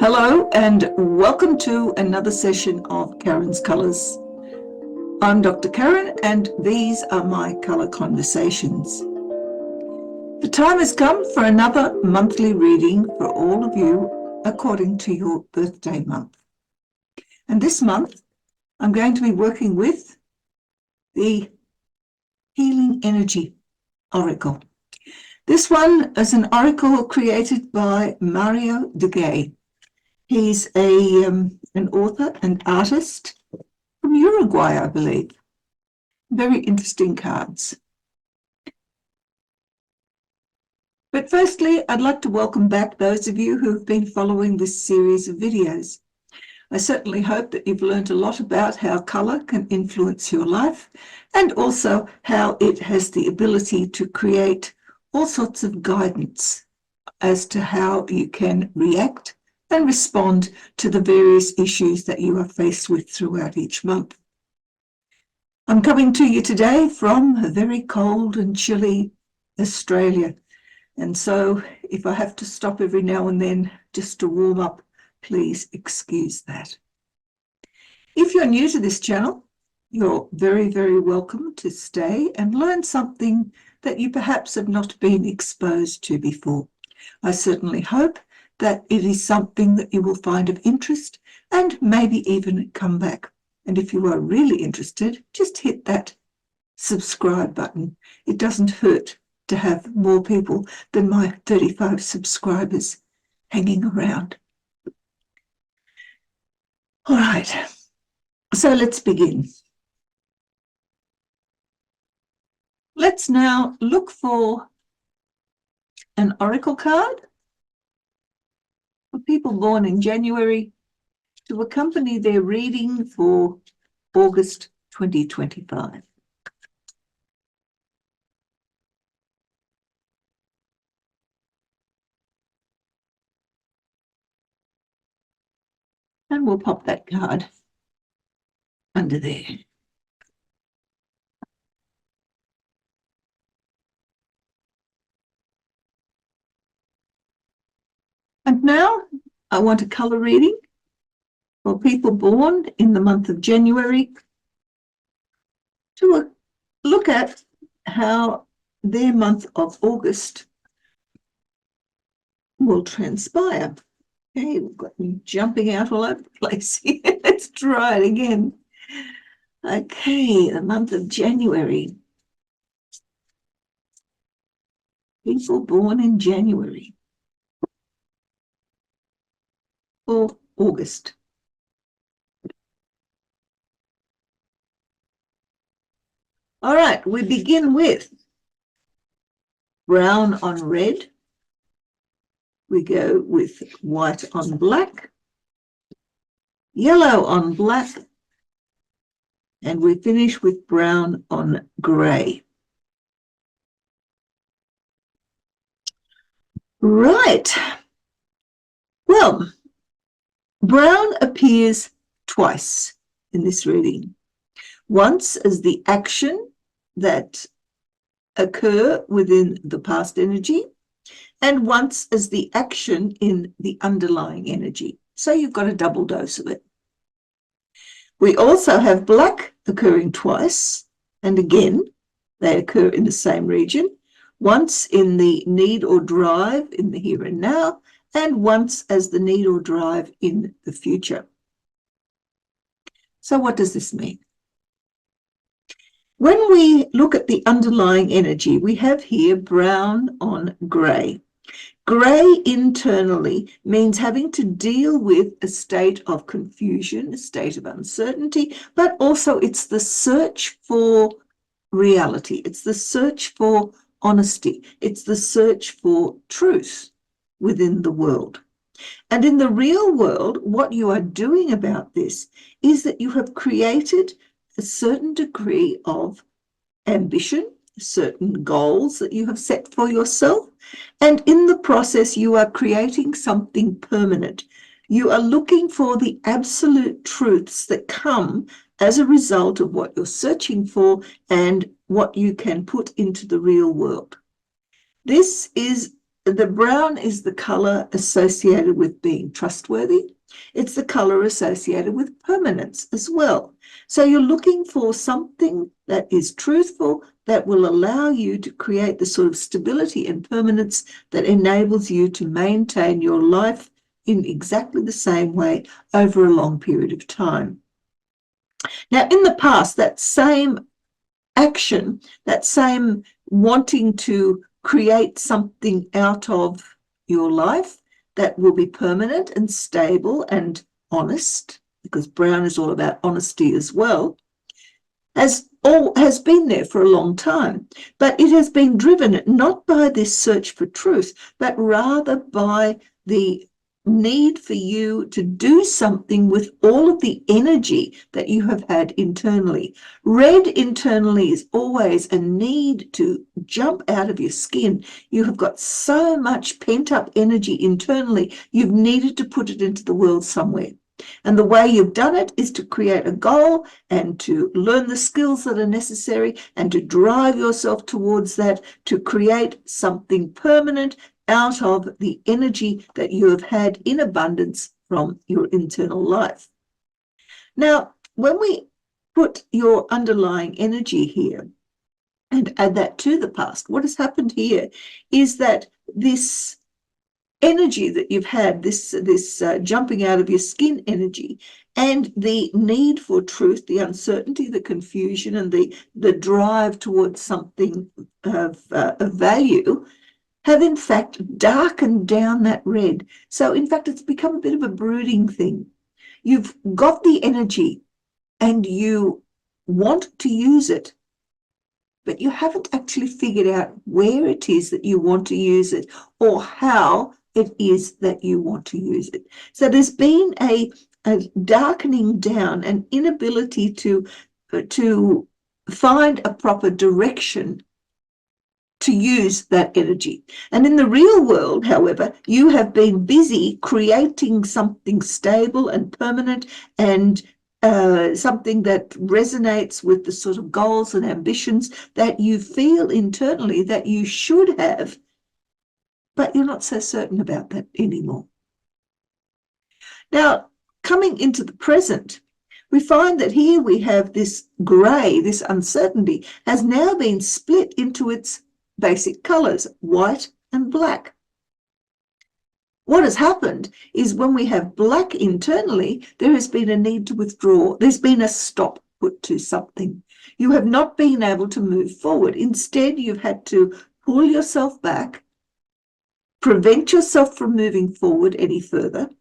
Hello and welcome to another session of Karen's Colours. I'm Dr. Karen and these are my colour conversations. The time has come for another monthly reading for all of you according to your birthday month. And this month I'm going to be working with the Healing Energy Oracle. This one is an oracle created by Mario Duguay. He's an author and artist from Uruguay, I believe. Very interesting cards. But firstly, I'd like to welcome back those of you who have been following this series of videos. I certainly hope that you've learned a lot about how colour can influence your life and also how it has the ability to create all sorts of guidance as to how you can react and respond to the various issues that you are faced with throughout each month. I'm coming to you today from a very cold and chilly Australia. And so if I have to stop every now and then just to warm up, please excuse that. If you're new to this channel, you're very, very welcome to stay and learn something that you perhaps have not been exposed to before. I certainly hope that it is something that you will find of interest and maybe even come back. And if you are really interested, just hit that subscribe button. It doesn't hurt to have more people than my 35 subscribers hanging around. All right, so let's begin. Let's now look for an oracle card for people born in January to accompany their reading for August 2025. And we'll pop that card under there. And now I want a colour reading for people born in the month of January to look at how their month of August will transpire. Okay, we've got me jumping out all over the place here. Let's try it again. Okay, the month of January. People born in January or August. All right, we begin with brown on red. We go with white on black, yellow on black, and we finish with brown on grey. Right. Well, brown appears twice in this reading. Once as the action that occur within the past energy, and once as the action in the underlying energy. So you've got a double dose of it. We also have black occurring twice, and again, they occur in the same region, once in the need or drive in the here and now, and once as the need or drive in the future. So what does this mean? When we look at the underlying energy, we have here brown on grey. Grey internally means having to deal with a state of confusion, a state of uncertainty, but also it's the search for reality. It's the search for honesty. It's the search for truth within the world. And in the real world, what you are doing about this is that you have created a certain degree of ambition, certain goals that you have set for yourself, and in the process you are creating something permanent. You are looking for the absolute truths that come as a result of what you're searching for and what you can put into the real world. This is the brown is the color associated with being trustworthy. It's the color associated with permanence as well. So you're looking for something that is truthful, that will allow you to create the sort of stability and permanence that enables you to maintain your life in exactly the same way over a long period of time. Now, in the past, that same action, that same wanting to create something out of your life that will be permanent and stable and honest, because brown is all about honesty as well, has been there for a long time. But it has been driven not by this search for truth, but rather by the need for you to do something with all of the energy that you have had internally. Red internally is always a need to jump out of your skin. You have got so much pent-up energy internally, you've needed to put it into the world somewhere. And the way you've done it is to create a goal and to learn the skills that are necessary and to drive yourself towards that, to create something permanent out of the energy that you have had in abundance from your internal life. Now, when we put your underlying energy here and add that to the past, what has happened here is that this energy that you've had, this jumping out of your skin energy, and the need for truth, the uncertainty, the confusion, and the drive towards something of value, have in fact darkened down that red. So in fact, it's become a bit of a brooding thing. You've got the energy and you want to use it, but you haven't actually figured out where it is that you want to use it or how it is that you want to use it. So there's been a darkening down, an inability to find a proper direction to use that energy. And in the real world, however, you have been busy creating something stable and permanent and something that resonates with the sort of goals and ambitions that you feel internally that you should have, but you're not so certain about that anymore. Now, coming into the present, we find that here we have this grey, this uncertainty, has now been split into its basic colours, white and black. What has happened is when we have black internally, there has been a need to withdraw. There's been a stop put to something. You have not been able to move forward. Instead, you've had to pull yourself back, prevent yourself from moving forward any further,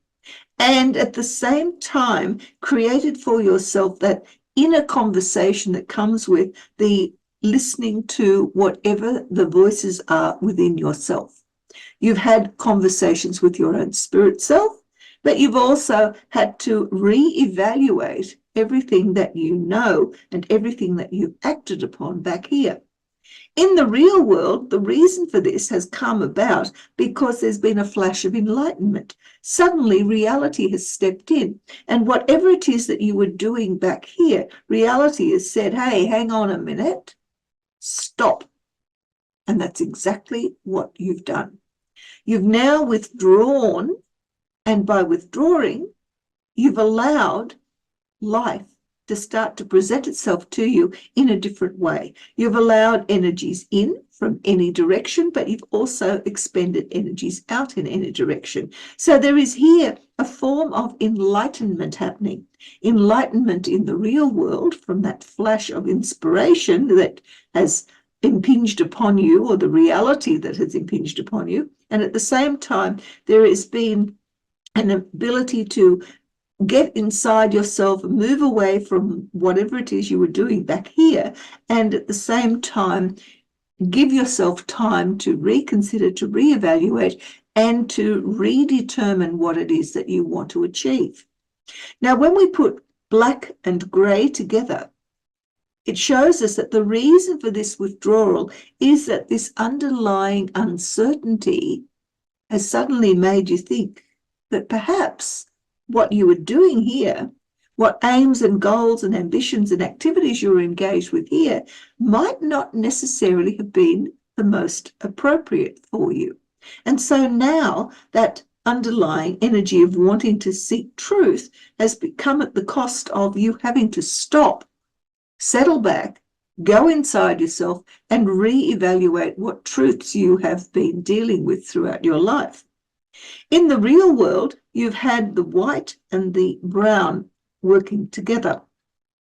and at the same time created for yourself that inner conversation that comes with the listening to whatever the voices are within yourself. You've had conversations with your own spirit self, but you've also had to reevaluate everything that you know and everything that you've acted upon back here. In the real world, the reason for this has come about because there's been a flash of enlightenment. Suddenly, reality has stepped in, and whatever it is that you were doing back here, reality has said, hey, hang on a minute, stop. And that's exactly what you've done. You've now withdrawn, and by withdrawing, you've allowed life to start to present itself to you in a different way. You've allowed energies in from any direction, but you've also expended energies out in any direction. So there is here a form of enlightenment happening. Enlightenment in the real world from that flash of inspiration that has impinged upon you, or the reality that has impinged upon you. And at the same time, there has been an ability to get inside yourself, move away from whatever it is you were doing back here, and at the same time, give yourself time to reconsider, to reevaluate, and to redetermine what it is that you want to achieve. Now, when we put black and grey together, it shows us that the reason for this withdrawal is that this underlying uncertainty has suddenly made you think that perhaps what you were doing here, what aims and goals and ambitions and activities you were engaged with here, might not necessarily have been the most appropriate for you. And so now that underlying energy of wanting to seek truth has become at the cost of you having to stop, settle back, go inside yourself, and reevaluate what truths you have been dealing with throughout your life. In the real world, you've had the white and the brown working together.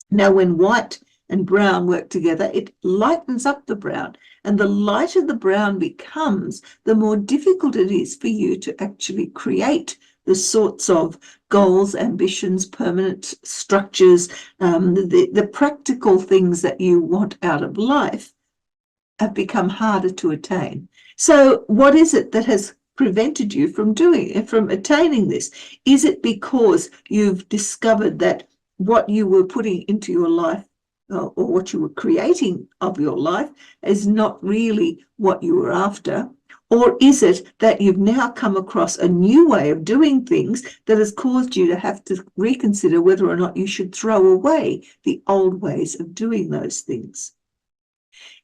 Now, when white and brown work together, it lightens up the brown. And the lighter the brown becomes, the more difficult it is for you to actually create the sorts of goals, ambitions, permanent structures, the practical things that you want out of life have become harder to attain. So what is it that has prevented you from attaining this? Is it because you've discovered that what you were putting into your life or what you were creating of your life is not really what you were after? Or is it that you've now come across a new way of doing things that has caused you to have to reconsider whether or not you should throw away the old ways of doing those things?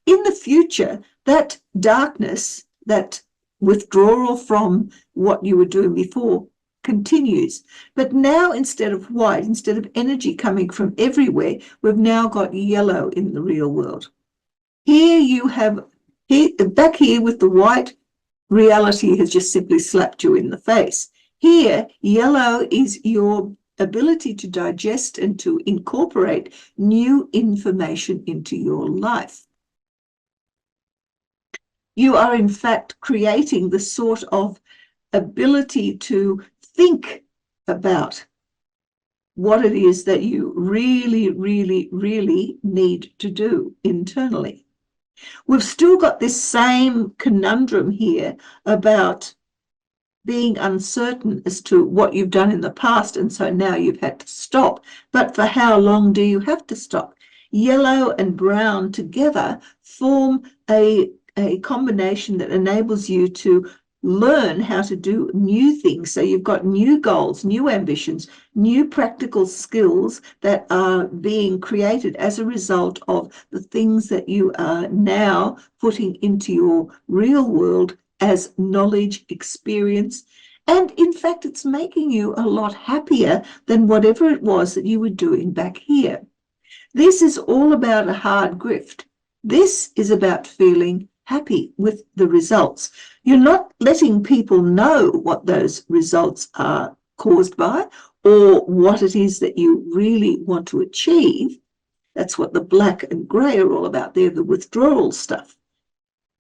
In the future, that darkness, that withdrawal from what you were doing before continues. But now instead of white, instead of energy coming from everywhere, we've now got yellow in the real world. Here you have, back here with the white, reality has just simply slapped you in the face. Here, yellow is your ability to digest and to incorporate new information into your life. You are in fact creating the sort of ability to think about what it is that you really, really, really need to do internally. We've still got this same conundrum here about being uncertain as to what you've done in the past, and so now you've had to stop. But for how long do you have to stop? Yellow and brown together form a combination that enables you to learn how to do new things. So you've got new goals, new ambitions, new practical skills that are being created as a result of the things that you are now putting into your real world as knowledge, experience. And in fact, it's making you a lot happier than whatever it was that you were doing back here. This is all about a hard grift. This is about feeling happy with the results. You're not letting people know what those results are caused by or what it is that you really want to achieve. That's what the black and grey are all about. They're the withdrawal stuff.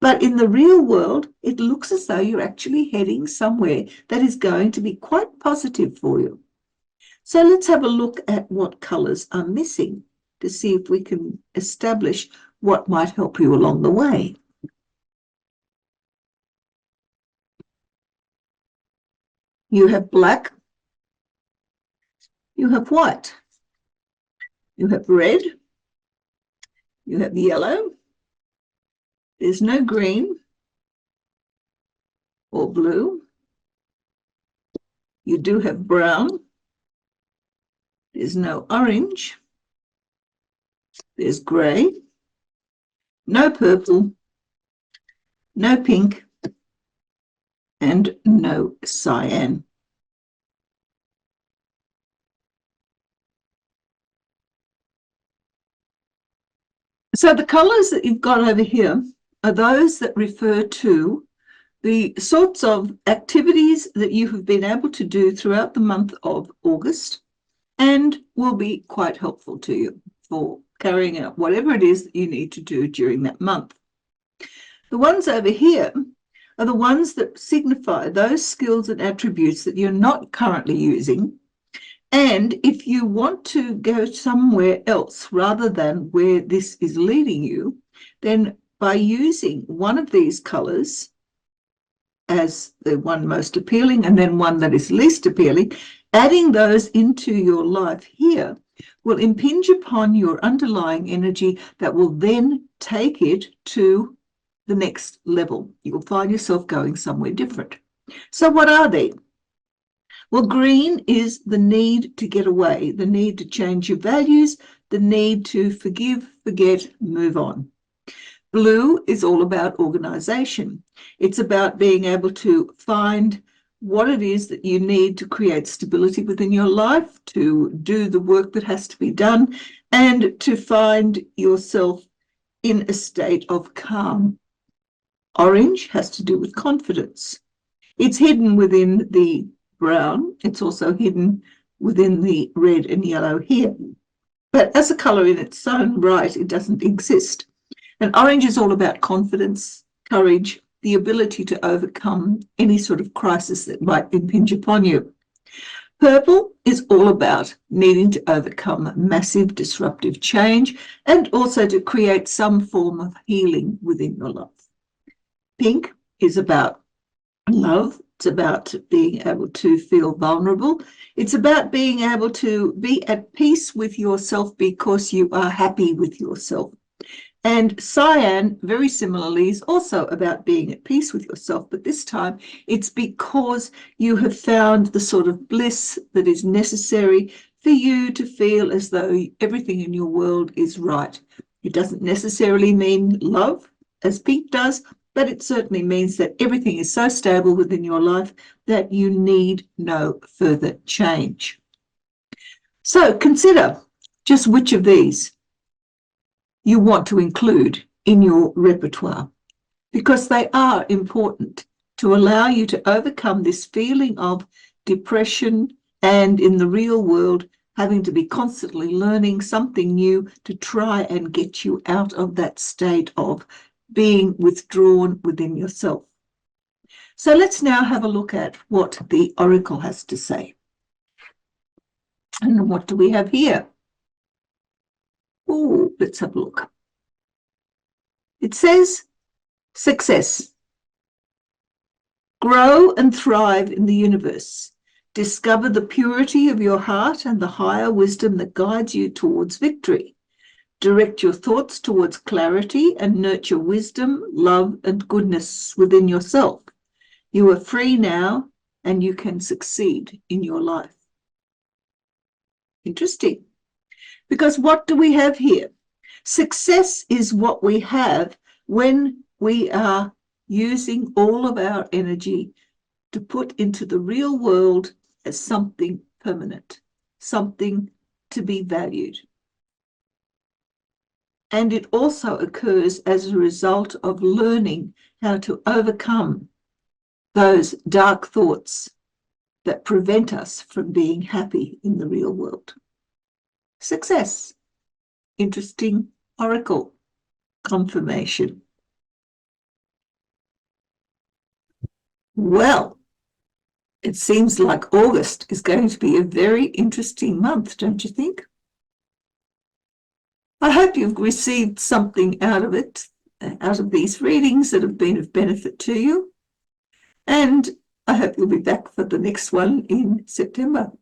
But in the real world, it looks as though you're actually heading somewhere that is going to be quite positive for you. So let's have a look at what colours are missing to see if we can establish what might help you along the way. You have black, you have white, you have red, you have yellow, there's no green or blue, you do have brown, there's no orange, there's grey, no purple, no pink, and no cyan. So the colours that you've got over here are those that refer to the sorts of activities that you have been able to do throughout the month of August and will be quite helpful to you for carrying out whatever it is that you need to do during that month. The ones over here are the ones that signify those skills and attributes that you're not currently using. And if you want to go somewhere else rather than where this is leading you, then by using one of these colours as the one most appealing and then one that is least appealing, adding those into your life here will impinge upon your underlying energy that will then take it to the next level. You'll find yourself going somewhere different. So what are they? Well, green is the need to get away, the need to change your values, the need to forgive, forget, move on. Blue is all about organization. It's about being able to find what it is that you need to create stability within your life, to do the work that has to be done, and to find yourself in a state of calm. Orange has to do with confidence. It's hidden within the brown. It's also hidden within the red and yellow here. But as a colour in its own right, it doesn't exist. And orange is all about confidence, courage, the ability to overcome any sort of crisis that might impinge upon you. Purple is all about needing to overcome massive disruptive change and also to create some form of healing within your life. Pink is about love. It's about being able to feel vulnerable. It's about being able to be at peace with yourself because you are happy with yourself. And cyan, very similarly, is also about being at peace with yourself, but this time it's because you have found the sort of bliss that is necessary for you to feel as though everything in your world is right. It doesn't necessarily mean love, as pink does, but it certainly means that everything is so stable within your life that you need no further change. So consider just which of these you want to include in your repertoire, because they are important to allow you to overcome this feeling of depression and, in the real world, having to be constantly learning something new to try and get you out of that state of being withdrawn within yourself. So let's now have a look at what the oracle has to say. And what do we have here? Oh, let's have a look. It says, success. Grow and thrive in the universe. Discover the purity of your heart and the higher wisdom that guides you towards victory. Direct your thoughts towards clarity and nurture wisdom, love, and goodness within yourself. You are free now and you can succeed in your life. Interesting. Because what do we have here? Success is what we have when we are using all of our energy to put into the real world as something permanent, something to be valued. And it also occurs as a result of learning how to overcome those dark thoughts that prevent us from being happy in the real world. Success. Interesting oracle confirmation. Well, it seems like August is going to be a very interesting month, don't you think? I hope you've received something out of it, out of these readings that have been of benefit to you. And I hope you'll be back for the next one in September.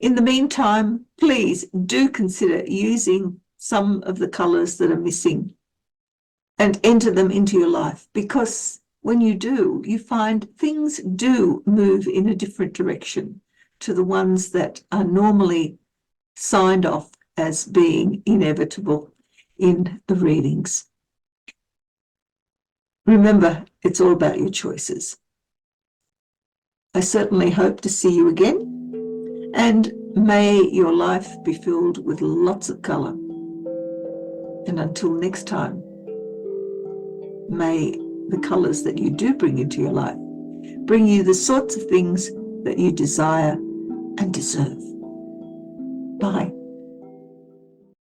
In the meantime, please do consider using some of the colours that are missing and enter them into your life, because when you do, you find things do move in a different direction to the ones that are normally signed off as being inevitable in the readings. Remember, it's all about your choices. I certainly hope to see you again, and may your life be filled with lots of colour. And until next time, may the colours that you do bring into your life bring you the sorts of things that you desire and deserve. Bye.